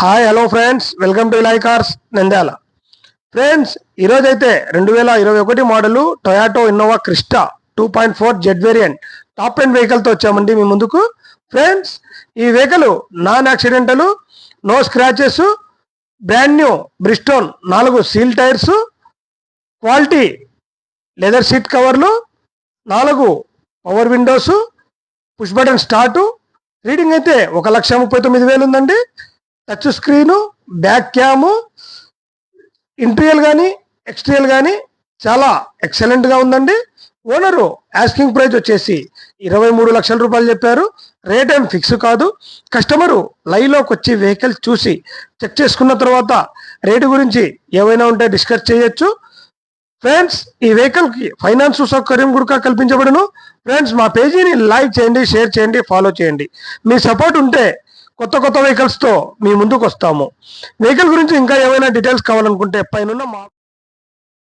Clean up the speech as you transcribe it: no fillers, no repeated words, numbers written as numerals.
Hi hello friends, welcome to ఇలాయ్ cars Nandyal. Friends, ఈరోజైతే 2021 model Toyota Innova Crysta 2.4 Z variant top end వెహికల్తో వచ్చామండి మీ ముందుకు. ఫ్రెండ్స్, ఈ vehicle non accidental, no scratches, brand new Bridgestone 4 seal tyres, quality leather seat కవర్లు, 4 power windows, push button start. Reading అయితే 1,39,000 ఉందండి. Touch screen, back cam, interior కానీ ఎక్స్టీరియల్ కానీ చాలా ఎక్సలెంట్గా ఉందండి. ఓనరు ఆస్కింగ్ ప్రైస్ వచ్చేసి 23 లక్షల రూపాయలు చెప్పారు. రేట్ ఏం ఫిక్స్ కాదు. కస్టమరు లైవ్లోకి వచ్చి వెహికల్ చూసి చెక్ చేసుకున్న తర్వాత రేటు గురించి ఏవైనా ఉంటే డిస్కస్ చేయొచ్చు. ఫ్రెండ్స్, ఈ వెహికల్కి ఫైనాన్స్ సౌకర్యం కూడా కల్పించబడును. ఫ్రెండ్స్, మా పేజీని లైక్ చేయండి, షేర్ చేయండి, ఫాలో చేయండి. మీ సపోర్ట్ ఉంటే కొత్త వెహికల్స్తో మీ ముందుకు వస్తాము. వెహికల్ గురించి ఇంకా ఏమైనా డీటెయిల్స్ కావాలనుకుంటే పైన